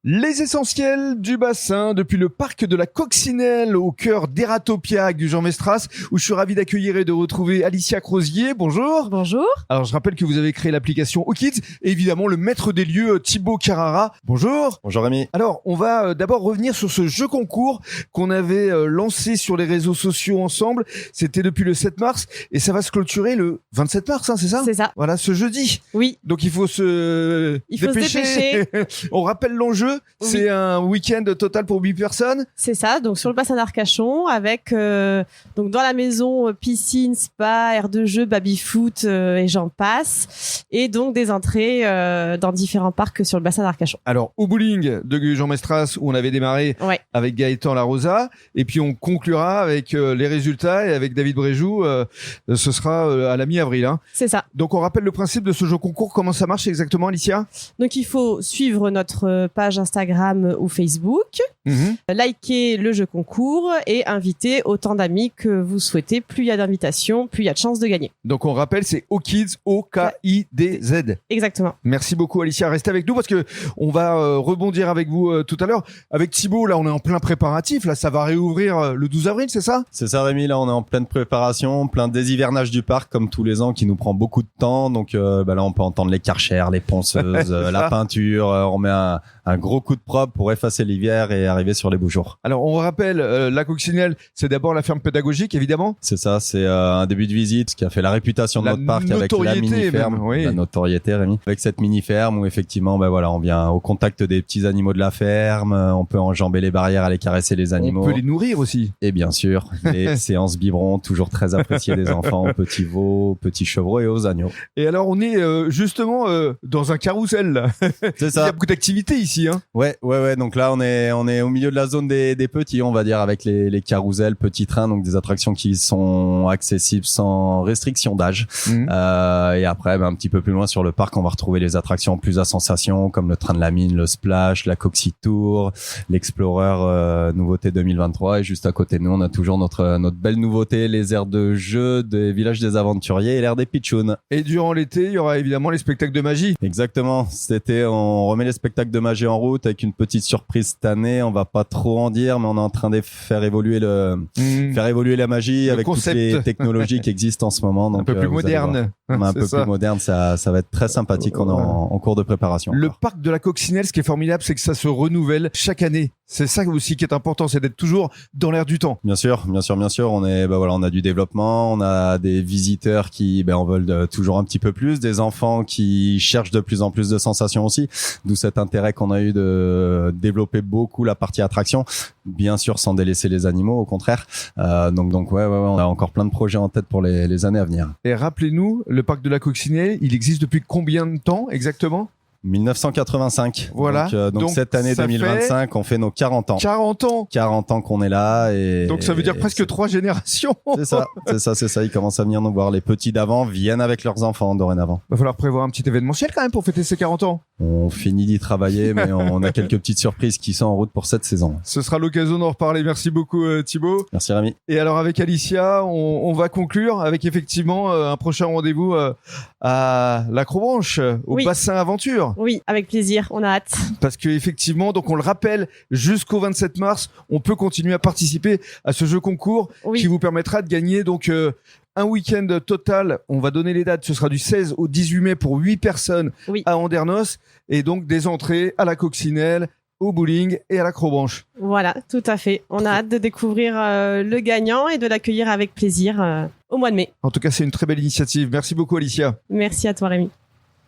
Les essentiels du bassin depuis le parc de la Coccinelle au cœur d'Eratopia du Jean Mestras où je suis ravi d'accueillir et de retrouver Alicia Crozier. Bonjour. Bonjour. Alors je rappelle que vous avez créé l'application OKids et évidemment le maître des lieux Thibaut Carrara. Bonjour. Bonjour Rémi. Alors on va d'abord revenir sur ce jeu concours qu'on avait lancé sur les réseaux sociaux ensemble. C'était depuis le 7 mars et ça va se clôturer le 27 mars, c'est ça ? C'est ça. Voilà, ce jeudi. Oui. Donc il faut se dépêcher. On rappelle l'enjeu. Oui. C'est un week-end total pour 8 personnes. C'est ça, donc sur le bassin d'Arcachon avec donc dans la maison piscine, spa, aire de jeu, baby-foot et j'en passe, et donc des entrées dans différents parcs sur le bassin d'Arcachon. Alors au bowling de Jean Mestras où on avait démarré avec Gaëtan Larosa, et puis on conclura avec les résultats et avec David Bréjou, ce sera à la mi-avril. Hein. C'est ça. Donc on rappelle le principe de ce jeu concours, comment ça marche exactement, Alicia ? Donc il faut suivre notre page Instagram ou Facebook, liker le jeu concours et inviter autant d'amis que vous souhaitez. Plus il y a d'invitations, plus il y a de chances de gagner. Donc on rappelle, c'est OKids, OKIDZ. Exactement. Merci beaucoup Alicia, restez avec nous parce que on va rebondir avec vous tout à l'heure. Avec Thibaut, là on est en plein préparatif, là ça va réouvrir le 12 avril, c'est ça ? C'est ça Rémi, là on est en pleine préparation, plein déshivernage du parc comme tous les ans qui nous prend beaucoup de temps. Donc là on peut entendre les karchers, les ponceuses, la peinture, on met un gros coup de propre pour effacer l'hiver et arriver sur les beaux jours. Alors on rappelle, la Coccinelle, c'est d'abord la ferme pédagogique évidemment. C'est ça, c'est un début de visite qui a fait la réputation de notre parc avec la mini-ferme, même, oui. La notoriété Rémi. Avec cette mini-ferme où effectivement on vient au contact des petits animaux de la ferme, on peut enjamber les barrières, aller caresser les animaux. On peut les nourrir aussi. Et bien sûr, les séances biberons, toujours très appréciées des enfants, aux petits veaux, petits chevreaux et aux agneaux. Et alors on est justement dans un carrousel là. C'est ça. Il y a beaucoup d'activités ici. Hein. Ouais. Donc là on est au milieu de la zone des petits, on va dire, avec les carousels, petits trains, donc des attractions qui sont accessibles sans restriction d'âge. Et après, un petit peu plus loin sur le parc, on va retrouver les attractions plus à sensation, comme le train de la mine, le splash, la Coxy Tour, l'Explorer nouveauté 2023. Et juste à côté de nous, on a toujours notre belle nouveauté, les aires de jeu des villages des aventuriers et l'aire des pitchouns. Et durant l'été, il y aura évidemment les spectacles de magie. Exactement. Cet été, on remet les spectacles de magie en route avec une petite surprise cette année. On va pas trop en dire, mais on est en train de faire évoluer la magie avec toutes les technologies qui existent en ce moment. Donc, un peu plus moderne. Un peu plus moderne, ça va être très sympathique. On est en cours de préparation. Le parc de la Coccinelle, ce qui est formidable, c'est que ça se renouvelle chaque année. C'est ça aussi qui est important, c'est d'être toujours dans l'air du temps. Bien sûr. On a du développement, on a des visiteurs qui en veulent toujours un petit peu plus, des enfants qui cherchent de plus en plus de sensations aussi. D'où cet intérêt qu'on a eu de développer beaucoup la partie attraction. Bien sûr, sans délaisser les animaux, au contraire. Donc, on a encore plein de projets en tête pour les années à venir. Et rappelez-nous, le parc de la Coccinelle, il existe depuis combien de temps exactement ? 1985. Voilà. Donc cette année 2025, on fait nos 40 ans. 40 ans. 40 ans qu'on est là donc ça veut dire presque 3 générations. C'est ça. Ils commencent à venir nous voir. Les petits d'avant viennent avec leurs enfants dorénavant. Va falloir prévoir un petit événementiel quand même pour fêter ces 40 ans. On finit d'y travailler, mais on a quelques petites surprises qui sont en route pour cette saison. Ce sera l'occasion d'en reparler. Merci beaucoup Thibaut. Merci Rémi. Et alors avec Alicia, on va conclure avec effectivement un prochain rendez-vous à l'Acrobranche, au bassin aventure. Oui, avec plaisir, on a hâte. Parce que effectivement, donc on le rappelle, jusqu'au 27 mars, on peut continuer à participer à ce jeu concours qui vous permettra de gagner donc un week-end total. On va donner les dates, ce sera du 16 au 18 mai pour 8 personnes à Andernos et donc des entrées à la Coccinelle, au bowling et à l'Acrobranche. Voilà, tout à fait. On a hâte de découvrir le gagnant et de l'accueillir avec plaisir au mois de mai. En tout cas, c'est une très belle initiative. Merci beaucoup Alicia. Merci à toi Rémi.